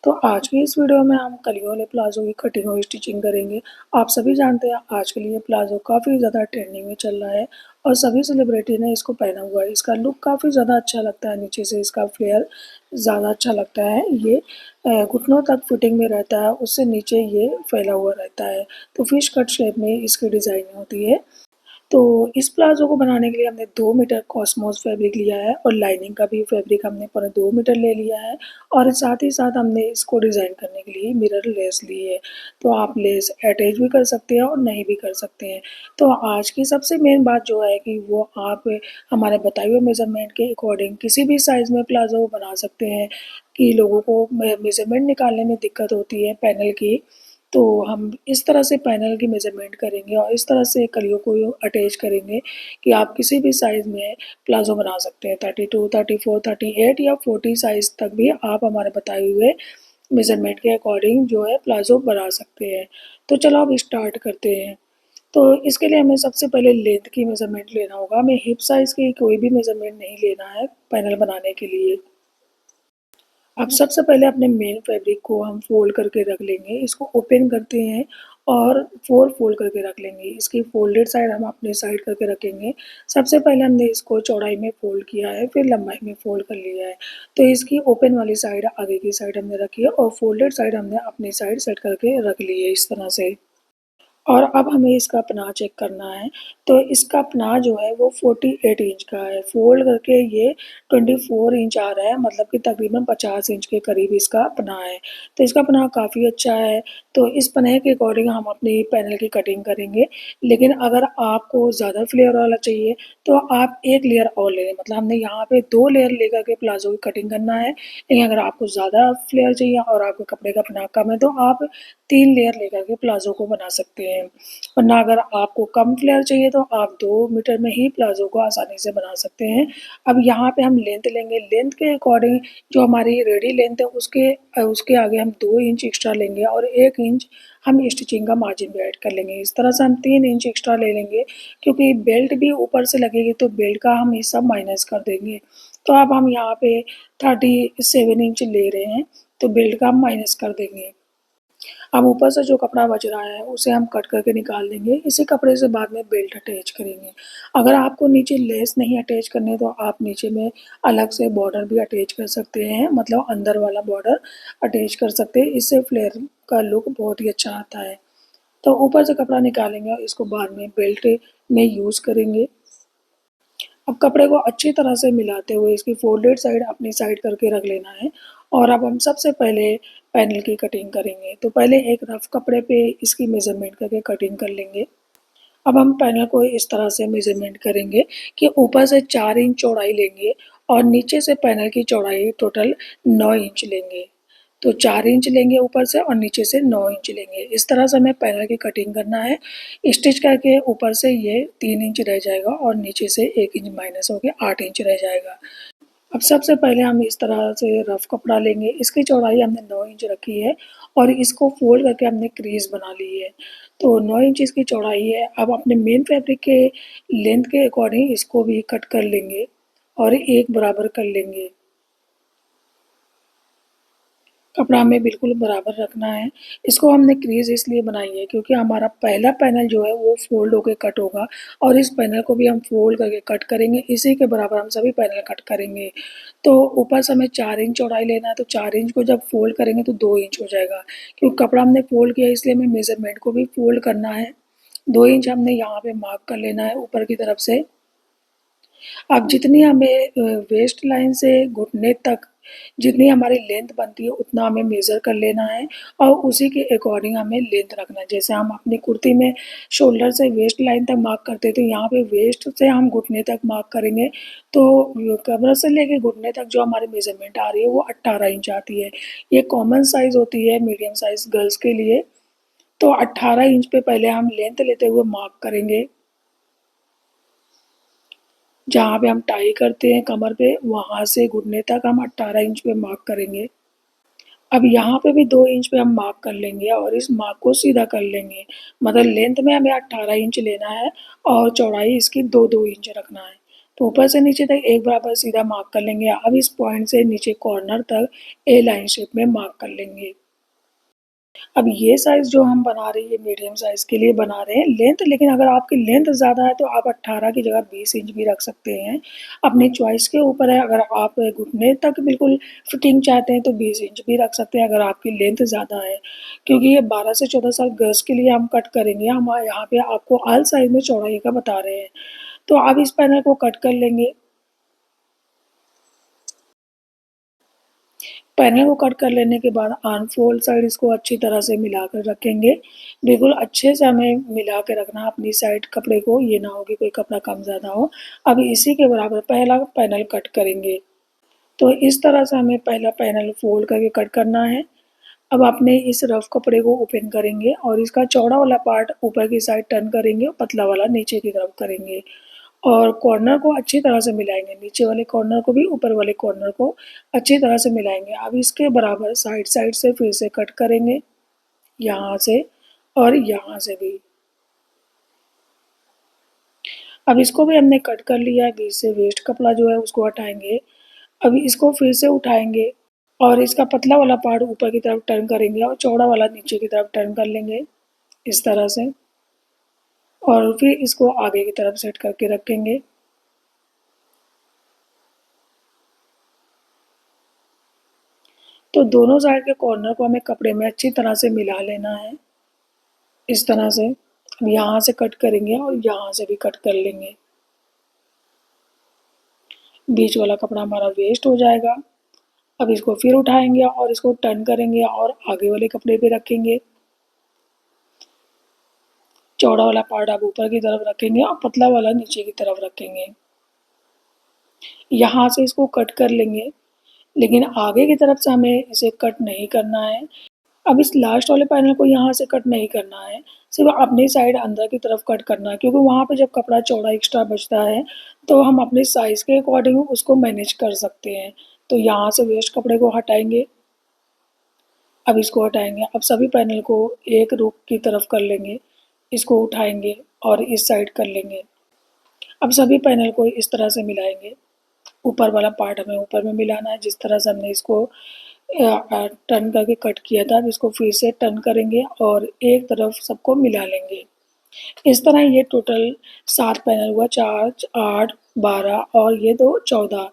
तो आज की इस वीडियो में हम कलियों वाले प्लाज़ो की कटिंग और स्टिचिंग करेंगे। आप सभी जानते हैं आजकल ये प्लाज़ो काफ़ी ज़्यादा ट्रेंडिंग में चल रहा है और सभी सेलिब्रिटी ने इसको पहना हुआ है। इसका लुक काफ़ी ज़्यादा अच्छा लगता है, नीचे से इसका फ्लेयर ज़्यादा अच्छा लगता है। ये घुटनों तक फिटिंग में रहता है, उससे नीचे ये फैला हुआ रहता है। तो फिश कट शेप में इसकी डिज़ाइनिंग होती है। तो इस प्लाज़ो को बनाने के लिए हमने 2 मीटर कॉस्मोस फैब्रिक लिया है और लाइनिंग का भी फैब्रिक हमने पौने 2 मीटर ले लिया है और साथ ही साथ हमने इसको डिज़ाइन करने के लिए मिरर लेस ली है। तो आप लेस अटैच भी कर सकते हैं और नहीं भी कर सकते हैं। तो आज की सबसे मेन बात जो है कि वो आप हमारे बताए हुए मेज़रमेंट के अकॉर्डिंग किसी भी साइज़ में प्लाज़ो बना सकते हैं कि लोगों को मेज़रमेंट निकालने में दिक्कत होती है पैनल की। तो हम इस तरह से पैनल की मेज़रमेंट करेंगे और इस तरह से कलियों को अटैच करेंगे कि आप किसी भी साइज़ में प्लाज़ो बना सकते हैं। 32, 34, 38 या 40 साइज़ तक भी आप हमारे बताए हुए मेज़रमेंट के अकॉर्डिंग जो है प्लाज़ो बना सकते हैं। तो चलो अब स्टार्ट करते हैं। तो इसके लिए हमें सबसे पहले लेंथ की मेज़रमेंट लेना होगा। हमें हिप साइज़ की कोई भी मेज़रमेंट नहीं लेना है पैनल बनाने के लिए। अब सबसे पहले अपने मेन फैब्रिक को हम फ़ोल्ड करके रख लेंगे। इसको ओपन करते हैं और 4 फ़ोल्ड करके रख लेंगे। इसकी फ़ोल्डेड साइड हम अपनी साइड करके रखेंगे। सबसे पहले हमने इसको चौड़ाई में फ़ोल्ड किया है, फिर लंबाई में फ़ोल्ड कर लिया है। तो इसकी ओपन वाली साइड आगे की साइड हमने रखी है और फ़ोल्डेड साइड हमने अपनी साइड सेट करके रख ली है इस तरह से। और अब हमें इसका पनाह चेक करना है। तो इसका पनाह जो है वो 48 इंच का है। फ़ोल्ड करके ये 24 इंच आ रहा है, मतलब कि तकरीबन 50 इंच के करीब इसका पनाह है। तो इसका पनाह काफ़ी अच्छा है। तो इस पनाह के अकॉर्डिंग हम अपनी पैनल की कटिंग करेंगे। लेकिन अगर आपको ज़्यादा फ्लेयर वाला चाहिए तो आप 1 लेयर और ले लें। मतलब हमने यहाँ पे 2 लेयर लेकर के प्लाज़ो की कटिंग करना है। लेकिन अगर आपको ज़्यादा फ्लेयर चाहिए और आपके कपड़े का पनाह कम है तो आप 3 लेयर लेकर के प्लाज़ो को बना सकते हैं। वरना अगर आपको कम फ्लेयर चाहिए तो आप 2 मीटर में ही प्लाज़ो को आसानी से बना सकते हैं। अब यहाँ पे हम लेंथ लेंगे, लेंथ के अकॉर्डिंग जो हमारी रेडी लेंथ है उसके आगे हम 2 इंच एक्स्ट्रा लेंगे और 1 इंच हम स्टिचिंग का मार्जिन भी ऐड कर लेंगे। इस तरह से हम 3 इंच एक्स्ट्रा ले लेंगे, क्योंकि बेल्ट भी ऊपर से लगेगी तो बेल्ट का हम हिस्सा माइनस कर देंगे। तो अब हम यहाँ पे 37 इंच ले रहे हैं, तो बेल्ट का हम माइनस कर देंगे। अब ऊपर से जो कपड़ा बच रहा है उसे हम कट करके निकाल देंगे। इसी कपड़े से बाद में बेल्ट अटैच करेंगे। अगर आपको नीचे लेस नहीं अटैच करनी तो आप नीचे में अलग से बॉर्डर भी अटैच कर सकते हैं, मतलब अंदर वाला बॉर्डर अटैच कर सकते हैं। इससे फ्लेयर का लुक बहुत ही अच्छा आता है। तो ऊपर से कपड़ा निकालेंगे और इसको बाद में बेल्ट में यूज़ करेंगे। अब कपड़े को अच्छी तरह से मिलाते हुए इसकी फ़ोल्डेड साइड अपनी साइड करके रख लेना है और अब हम सबसे पहले पैनल की कटिंग करेंगे। तो पहले एक रफ़ कपड़े पे इसकी मेज़रमेंट करके कटिंग कर लेंगे। अब हम पैनल को इस तरह से मेज़रमेंट करेंगे कि ऊपर से 4 इंच चौड़ाई लेंगे और नीचे से पैनल की चौड़ाई टोटल 9 इंच लेंगे। तो 4 इंच लेंगे ऊपर से और नीचे से 9 इंच लेंगे। इस तरह से हमें पैनल की कटिंग करना है। स्टिच करके ऊपर से ये 3 इंच रह जाएगा और नीचे से 1 इंच माइनस होके 8 इंच रह जाएगा। अब सबसे पहले हम इस तरह से रफ़ कपड़ा लेंगे। इसकी चौड़ाई हमने 9 इंच रखी है और इसको फ़ोल्ड करके हमने क्रीज़ बना ली है। तो 9 इंच इसकी चौड़ाई है। अब अपने मेन फैब्रिक के लेंथ के अकॉर्डिंग इसको भी कट कर लेंगे और एक बराबर कर लेंगे। कपड़ा हमें बिल्कुल बराबर रखना है। इसको हमने क्रीज़ इसलिए बनाई है क्योंकि हमारा पहला पैनल जो है वो फ़ोल्ड होके कट होगा और इस पैनल को भी हम फ़ोल्ड करके कट करेंगे। इसी के बराबर हम सभी पैनल कट करेंगे। तो ऊपर से हमें 4 इंच चौड़ाई लेना है, तो 4 इंच को जब फ़ोल्ड करेंगे तो 2 इंच हो जाएगा। क्योंकि कपड़ा हमने फ़ोल्ड किया है इसलिए हमें मेज़रमेंट को भी फ़ोल्ड करना है। 2 इंच हमने यहाँ पे मार्क कर लेना है ऊपर की तरफ से। अब जितनी हमें वेस्ट लाइन से घुटने तक जितनी हमारी लेंथ बनती है उतना हमें मेज़र कर लेना है और उसी के अकॉर्डिंग हमें लेंथ रखना है। जैसे हम अपनी कुर्ती में शोल्डर से वेस्ट लाइन तक मार्क करते हैं तो यहाँ पे वेस्ट से हम घुटने तक मार्क करेंगे। तो कमर से लेके घुटने तक जो हमारी मेज़रमेंट आ रही है वो 18 इंच आती है। ये कॉमन साइज़ होती है मीडियम साइज़ गर्ल्स के लिए। तो 18 इंच पे पहले हम लेंथ लेते हुए मार्क करेंगे। जहाँ पे हम टाई करते हैं कमर पे, वहाँ से घुटने तक हम 18 इंच पे मार्क करेंगे। अब यहाँ पे भी 2 इंच पे हम मार्क कर लेंगे और इस मार्क को सीधा कर लेंगे। मतलब लेंथ में हमें 18 इंच लेना है और चौड़ाई इसकी 2-2 इंच रखना है। ऊपर से नीचे तक एक बराबर सीधा मार्क कर लेंगे। अब इस पॉइंट से नीचे कॉर्नर तक ए लाइन शेप में मार्क कर लेंगे। अब ये साइज़ जो हम बना रहे हैं, ये मीडियम साइज़ के लिए बना रहे हैं लेंथ, लेकिन अगर आपकी लेंथ ज़्यादा है तो आप 18 की जगह 20 इंच भी रख सकते हैं। अपनी चॉइस के ऊपर है, अगर आप घुटने तक बिल्कुल फिटिंग चाहते हैं तो 20 इंच भी रख सकते हैं अगर आपकी लेंथ ज़्यादा है। क्योंकि ये 12 से 14 साल गर्ल्स के लिए हम कट करेंगे, हम यहाँ पे आपको ऑल साइज़ में चौड़ाई का बता रहे हैं। तो आप इस पैनल को कट कर लेंगे। पैनल को कट कर लेने के बाद आर्म फोल्ड साइड इसको अच्छी तरह से मिलाकर रखेंगे। बिल्कुल अच्छे से हमें मिला के रखना अपनी साइड कपड़े को, ये ना हो कि कोई कपड़ा कम ज़्यादा हो। अब इसी के बराबर पहला पैनल कट करेंगे। तो इस तरह से हमें पहला पैनल फोल्ड करके कट करना है। अब अपने इस रफ कपड़े को ओपन करेंगे और इसका चौड़ा वाला पार्ट ऊपर की साइड टर्न करेंगे और पतला वाला नीचे की तरफ करेंगे और कॉर्नर को अच्छी तरह से मिलाएंगे। नीचे वाले कॉर्नर को भी ऊपर वाले कॉर्नर को अच्छी तरह से मिलाएंगे। अब इसके बराबर साइड साइड से फिर से कट करेंगे, यहाँ से और यहाँ से भी। अब इसको भी हमने कट कर लिया है, बीच से वेस्ट कपड़ा जो है उसको हटाएंगे। अभी इसको फिर से उठाएंगे और इसका पतला वाला पार्ट ऊपर की तरफ टर्न करेंगे और चौड़ा वाला नीचे की तरफ टर्न कर लेंगे इस तरह से, और फिर इसको आगे की तरफ सेट करके रखेंगे। तो दोनों साइड के कॉर्नर को हमें कपड़े में अच्छी तरह से मिला लेना है इस तरह से। अब यहाँ से कट करेंगे और यहाँ से भी कट कर लेंगे। बीच वाला कपड़ा हमारा वेस्ट हो जाएगा। अब इसको फिर उठाएंगे और इसको टर्न करेंगे और आगे वाले कपड़े पे रखेंगे। चौड़ा वाला पार्ट आप ऊपर की तरफ रखेंगे और पतला वाला नीचे की तरफ रखेंगे। यहाँ से इसको कट कर लेंगे, लेकिन आगे की तरफ से हमें इसे कट नहीं करना है। अब इस लास्ट वाले पैनल को यहाँ से कट नहीं करना है, सिर्फ अपनी साइड अंदर की तरफ कट करना है, क्योंकि वहाँ पे जब कपड़ा चौड़ा एक्स्ट्रा बचता है तो हम अपने साइज़ के अकॉर्डिंग उसको मैनेज कर सकते हैं। तो यहाँ से वेस्ट कपड़े को हटाएंगे। अब इसको हटाएंगे। अब सभी पैनल को एक रुख की तरफ कर लेंगे, इसको उठाएंगे और इस साइड कर लेंगे। अब सभी पैनल को इस तरह से मिलाएंगे। ऊपर वाला पार्ट हमें ऊपर में मिलाना है, जिस तरह से हमने इसको टर्न करके कट किया था। अब इसको फिर से टर्न करेंगे और एक तरफ सबको मिला लेंगे। इस तरह ये टोटल 7 पैनल हुआ, 4, 8, 12 और ये 2, 14।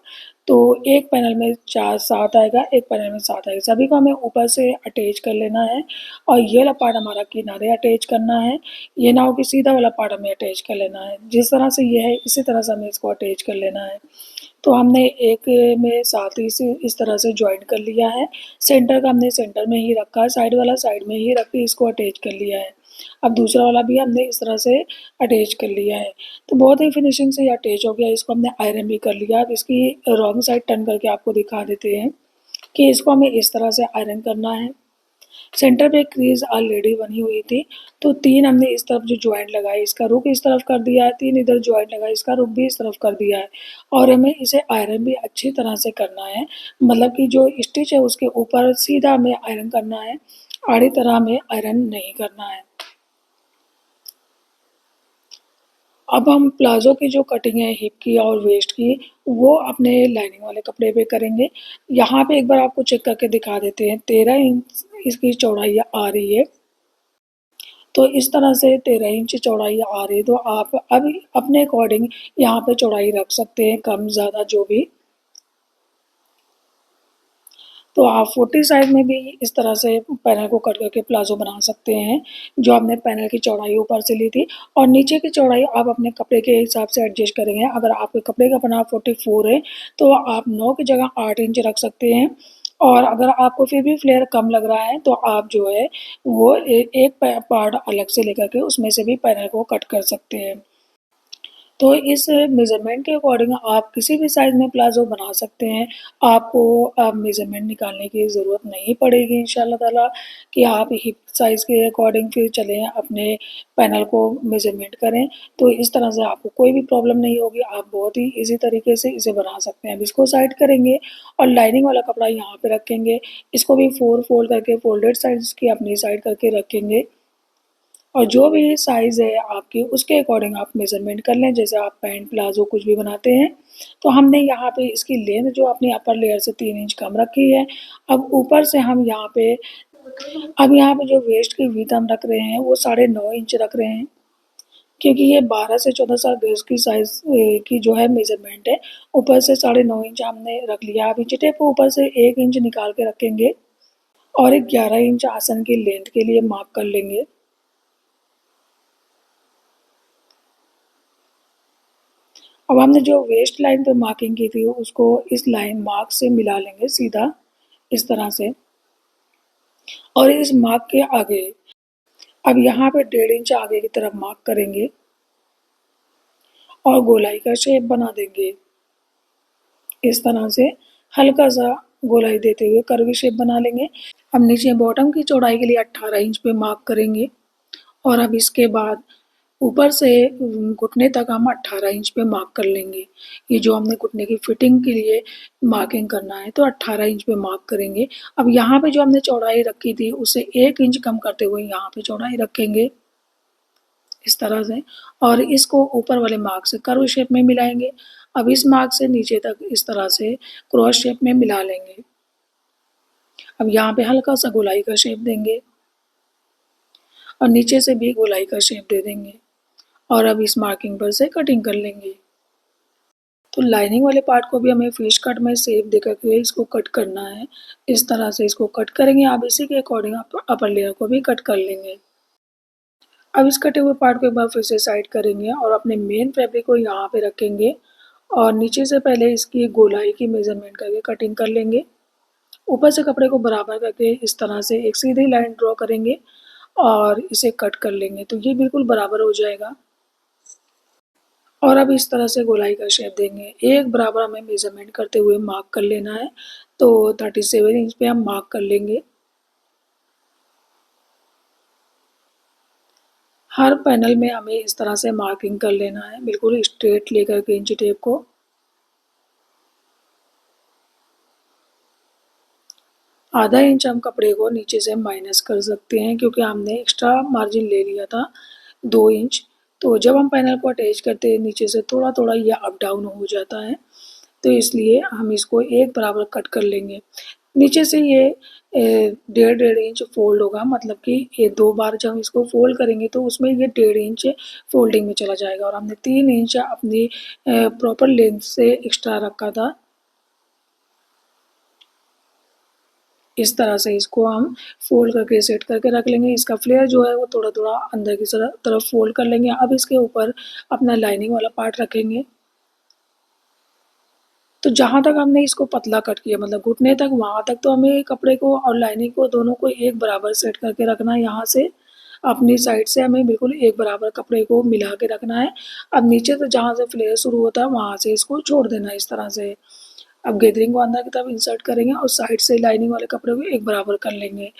तो एक पैनल में 4, 7 आएगा, एक पैनल में 7 आएगा। सभी को हमें ऊपर से अटैच कर लेना है और ये वाला पार्ट हमारा किनारे अटैच करना है। ये ना हो कि सीधा वाला पार्ट हमें अटैच कर लेना है। जिस तरह से ये है इसी तरह से हमें इसको अटैच कर लेना है। तो हमने एक में साथ ही से इस तरह से जॉइंट कर लिया है। सेंटर का हमने सेंटर में ही रखा है, साइड वाला साइड में ही रख के इसको अटैच कर लिया है। अब दूसरा वाला भी हमने इस तरह से अटैच कर लिया है। तो बहुत ही फिनिशिंग से ये अटैच हो गया। इसको हमने आयरन भी कर लिया। अब इसकी रॉन्ग साइड टर्न करके आपको दिखा देते हैं कि इसको हमें इस तरह से आयरन करना है। सेंटर पे क्रीज ऑलरेडी बनी हुई थी, तो 3 हमने इस तरफ जो जॉइंट लगाई इसका रुख इस तरफ कर दिया है, 3 इधर जॉइंट लगाई इसका रुख भी इस तरफ कर दिया है। और हमें इसे आयरन भी अच्छी तरह से करना है, मतलब कि जो स्टिच है उसके ऊपर सीधा हमें आयरन करना है, आड़ी तरह हमें आयरन नहीं करना है। अब हम प्लाज़ो की जो कटिंग है हिप की और वेस्ट की, वो अपने लाइनिंग वाले कपड़े पे करेंगे। यहाँ पे एक बार आपको चेक करके दिखा देते हैं, 13 इंच इसकी चौड़ाई आ रही है। तो इस तरह से 13 इंच चौड़ाई आ रही है, तो आप अब अपने अकॉर्डिंग यहाँ पे चौड़ाई रख सकते हैं, कम ज़्यादा जो भी। तो आप 40 साइज़ में भी इस तरह से पैनल को कट करके प्लाज़ो बना सकते हैं, जो आपने पैनल की चौड़ाई ऊपर से ली थी। और नीचे की चौड़ाई आप अपने कपड़े के हिसाब से एडजस्ट करेंगे। अगर आपके कपड़े का बनाव 44 है, तो आप 9 की जगह 8 इंच रख सकते हैं। और अगर आपको फिर भी फ्लेयर कम लग रहा है, तो आप जो है वो एक पार्ट अलग से लेकर के उसमें से भी पैनल को कट कर सकते हैं। तो इस मेज़रमेंट के अकॉर्डिंग आप किसी भी साइज़ में प्लाज़ो बना सकते हैं। आपको मेज़रमेंट निकालने की ज़रूरत नहीं पड़ेगी इंशाअल्लाह ताला, कि आप हिप साइज़ के अकॉर्डिंग फिर चलें अपने पैनल को मेज़रमेंट करें। तो इस तरह से आपको कोई भी प्रॉब्लम नहीं होगी, आप बहुत ही ईज़ी तरीके से इसे बना सकते हैं। अब इसको साइड करेंगे और लाइनिंग वाला कपड़ा यहाँ पे रखेंगे। इसको भी 4 फ़ोल्ड करके फ़ोल्डेड साइड्स की अपनी साइड करके रखेंगे। और जो भी साइज़ है आपकी उसके अकॉर्डिंग आप मेज़रमेंट कर लें। जैसे आप पैंट, प्लाज़ो कुछ भी बनाते हैं, तो हमने यहाँ पे इसकी लेंथ जो अपनी अपर लेयर से 3 इंच कम रखी है। अब यहाँ पे जो वेस्ट की विड्थ हम रख रहे हैं वो 9.5 इंच रख रहे हैं, क्योंकि ये 12 से 14 साल गर्ल्स की साइज़ की जो है मेज़रमेंट है। ऊपर से 9.5 इंच हमने रख लिया। अब इंची टेप को ऊपर से 1 इंच निकाल के रखेंगे और एक 11 इंच आसन की लेंथ के लिए मार्क कर लेंगे। अब हमने जो वेस्ट लाइन पे मार्किंग की थी उसको इस लाइन मार्क से मिला लेंगे सीधा इस तरह से, और इस मार्क के आगे अब यहाँ पे 1.5 इंच आगे की तरफ मार्क करेंगे और गोलाई का शेप बना देंगे। इस तरह से हल्का सा गोलाई देते हुए कर्वी शेप बना लेंगे। अब नीचे बॉटम की चौड़ाई के लिए 18 इंच पे मार्क करेंगे और अब इसके बाद ऊपर से घुटने तक हम 18 इंच पे मार्क कर लेंगे। ये जो हमने घुटने की फिटिंग के लिए मार्किंग करना है तो 18 इंच पे मार्क करेंगे। अब यहाँ पे जो हमने चौड़ाई रखी थी उससे 1 इंच कम करते हुए यहाँ पे चौड़ाई रखेंगे इस तरह से, और इसको ऊपर वाले मार्क से कर्व शेप में मिलाएंगे। अब इस मार्क से नीचे तक इस तरह से क्रॉस शेप में मिला लेंगे। अब यहाँ पे हल्का सा गोलाई का शेप देंगे और नीचे से भी गोलाई का शेप दे देंगे और अब इस मार्किंग पर से कटिंग कर लेंगे। तो लाइनिंग वाले पार्ट को भी हमें फिश कट में शेप दे करके इसको कट करना है। इस तरह से इसको कट करेंगे। आप इसी के अकॉर्डिंग आप अपर लेयर को भी कट कर लेंगे। अब इस कटे हुए पार्ट को एक बार फिर से साइड करेंगे और अपने मेन फैब्रिक को यहाँ पे रखेंगे और नीचे से पहले इसकी गोलाई की मेजरमेंट करके कटिंग कर लेंगे। ऊपर से कपड़े को बराबर करके इस तरह से एक सीधी लाइन ड्रॉ करेंगे और इसे कट कर लेंगे तो ये बिल्कुल बराबर हो जाएगा। और अब इस तरह से गोलाई का शेप देंगे। एक बराबर हमें मेजरमेंट करते हुए मार्क कर लेना है। तो 37 इंच पे हम मार्क कर लेंगे। हर पैनल में हमें इस तरह से मार्किंग कर लेना है, बिल्कुल स्ट्रेट लेकर के इंची टेप को। आधा इंच हम कपड़े को नीचे से माइनस कर सकते हैं क्योंकि हमने एक्स्ट्रा मार्जिन ले लिया था 2 इंच। तो जब हम पैनल को अटैच करते हैं नीचे से थोड़ा थोड़ा ये अप डाउन हो जाता है, तो इसलिए हम इसको एक बराबर कट कर लेंगे। नीचे से ये 1.5 इंच फोल्ड होगा, मतलब कि ये 2 बार जब हम इसको फोल्ड करेंगे तो उसमें ये 1.5 इंच फोल्डिंग में चला जाएगा और हमने 3 इंच अपनी प्रॉपर लेंथ से एक्स्ट्रा रखा था। इस तरह से इसको हम फोल्ड करके सेट करके रख लेंगे। इसका फ्लेयर जो है वो थोड़ा थोड़ा अंदर की तरफ फोल्ड कर लेंगे। अब इसके ऊपर अपना लाइनिंग वाला पार्ट रखेंगे। तो जहाँ तक हमने इसको पतला कट किया मतलब घुटने तक, वहाँ तक तो हमें कपड़े को और लाइनिंग को दोनों को एक बराबर सेट करके रखना है। यहाँ से अपनी साइड से हमें बिल्कुल एक बराबर कपड़े को मिला के रखना है। अब नीचे से जहाँ से फ्लेयर शुरू होता है वहाँ से इसको छोड़ देना है इस तरह से। अब गैदरिंग को अंदर की तरफ इंसर्ट करेंगे और साइड से लाइनिंग वाले कपड़े को एक बराबर कर लेंगे।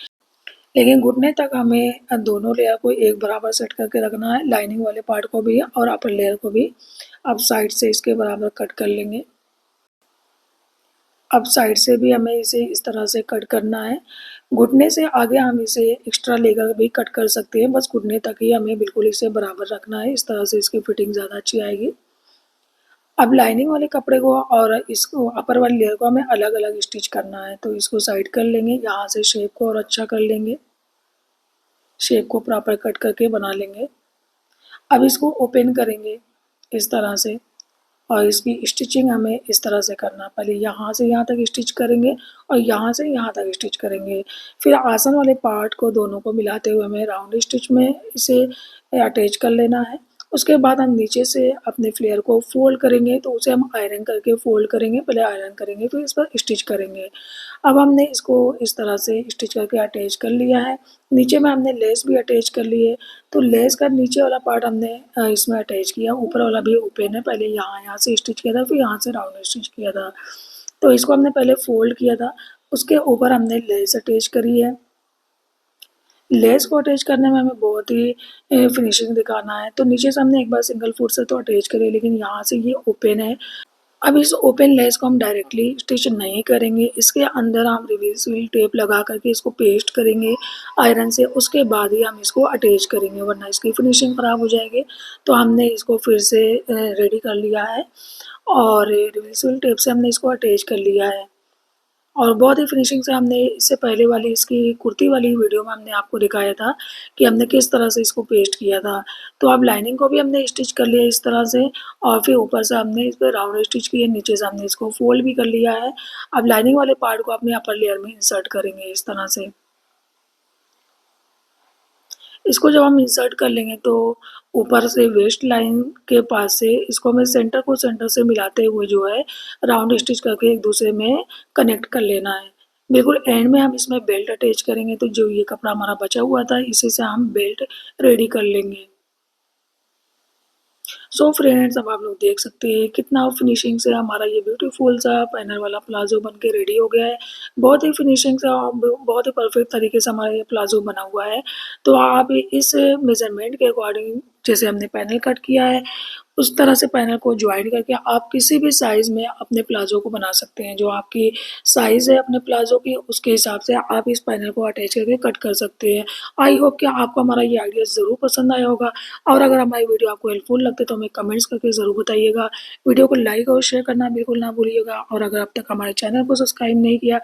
लेकिन घुटने तक हमें दोनों लेयर को एक बराबर सेट करके रखना है, लाइनिंग वाले पार्ट को भी और अपर लेयर को भी। अब साइड से इसके बराबर कट कर लेंगे। अब साइड से भी हमें इसे इस तरह से कट करना है। घुटने से आगे हम इसे एक्स्ट्रा लेकर भी कट कर सकते हैं, बस घुटने तक ही हमें बिल्कुल इसे बराबर रखना है। इस तरह से इसकी फिटिंग ज़्यादा अच्छी आएगी। अब लाइनिंग वाले कपड़े को और इसको अपर वाली लेयर को हमें अलग अलग स्टिच करना है, तो इसको साइड कर लेंगे। यहाँ से शेप को और अच्छा कर लेंगे, शेप को प्रॉपर कट करके बना लेंगे। अब इसको ओपन करेंगे इस तरह से और इसकी स्टिचिंग हमें इस तरह से करना है। पहले यहाँ से यहाँ तक स्टिच करेंगे और यहाँ से यहाँ तक स्टिच करेंगे। फिर आसन वाले पार्ट को दोनों को मिलाते हुए हमें राउंड स्टिच में इसे अटैच कर लेना है। उसके बाद हम नीचे से अपने फ्लेयर को फोल्ड करेंगे, तो उसे हम आयरन करके फोल्ड करेंगे। पहले आयरन करेंगे फिर इस पर स्टिच करेंगे। अब हमने इसको इस तरह से स्टिच करके अटैच कर लिया है। नीचे में हमने लेस भी अटैच कर ली है। तो लेस का नीचे वाला पार्ट हमने इसमें अटैच किया, ऊपर वाला भी ओपन है। पहले यहाँ से स्टिच किया था, फिर यहाँ से राउंड स्टिच किया था। तो इसको हमने पहले फोल्ड किया था, उसके ऊपर हमने लेस अटैच करी है। लेस को अटैच करने में हमें बहुत ही फिनिशिंग दिखाना है, तो नीचे से हमने एक बार सिंगल फुट से तो अटैच करी, लेकिन यहाँ से ये ओपन है अब इस ओपन लेस को हम डायरेक्टली स्टिच नहीं करेंगे, इसके अंदर हम रिवर्सिबल टेप लगा कर के इसको पेस्ट करेंगे आयरन से, उसके बाद ही हम इसको अटैच करेंगे वरना इसकी फिनिशिंग ख़राब हो जाएगी। तो हमने इसको फिर से रेडी कर लिया है और रिवर्सिबल टेप से हमने इसको अटैच कर लिया है। और बहुत ही फिनिशिंग से हमने इससे पहले वाली इसकी कुर्ती वाली वीडियो में हमने आपको दिखाया था कि हमने किस तरह से इसको पेस्ट किया था। तो अब लाइनिंग को भी हमने स्टिच कर लिया इस तरह से और फिर ऊपर से हमने इस पे राउंड स्टिच किए, नीचे से हमने इसको फोल्ड भी कर लिया है। अब लाइनिंग वाले पार्ट को अपने अपर लेयर में इंसर्ट करेंगे इस तरह से। इसको जब हम इंसर्ट कर लेंगे तो ऊपर से वेस्ट लाइन के पास से इसको हमें सेंटर को सेंटर से मिलाते हुए जो है राउंड स्टिच करके एक दूसरे में कनेक्ट कर लेना है। बिल्कुल एंड में हम इसमें बेल्ट अटैच करेंगे तो जो ये कपड़ा हमारा बचा हुआ था इसी से हम बेल्ट रेडी कर लेंगे। सो फ्रेंड्स अब आप लोग देख सकते हैं कितना फिनिशिंग से हमारा ये ब्यूटीफुल सा पैनल वाला प्लाजो बन के रेडी हो गया है। बहुत ही फिनिशिंग से और बहुत ही परफेक्ट तरीके से हमारा ये प्लाजो बना हुआ है। तो आप इस मेजरमेंट के अकॉर्डिंग जैसे हमने पैनल कट किया है उस तरह से पैनल को ज्वाइन करके आप किसी भी साइज़ में अपने प्लाजो को बना सकते हैं। जो आपकी साइज़ है अपने प्लाजो की उसके हिसाब से आप इस पैनल को अटैच करके कट कर सकते हैं। आई होप कि आपको हमारा ये आइडिया ज़रूर पसंद आया होगा और अगर हमारी वीडियो आपको हेल्पफुल लगती है तो हमें कमेंट्स करके ज़रूर बताइएगा। वीडियो को लाइक और शेयर करना बिल्कुल ना भूलिएगा और अगर अब तक हमारे चैनल को सब्सक्राइब नहीं किया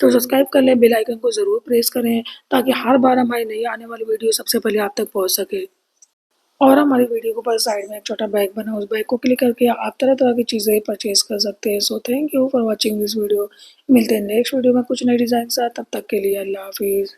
तो सब्सक्राइब कर लें, बेल आइकन को ज़रूर प्रेस करें ताकि हर बार हमारी नई आने वाली वीडियो सबसे पहले आप तक पहुँच सके। और हमारी वीडियो के ऊपर साइड में एक छोटा बैग बना है, उस बैग को क्लिक करके आप तरह-तरह की चीज़ें परचेज़ कर सकते हैं। So thank you for watching this video. मिलते हैं नेक्स्ट वीडियो में कुछ नए डिज़ाइन के साथ, तब तक के लिए अल्लाह हाफ़िज़।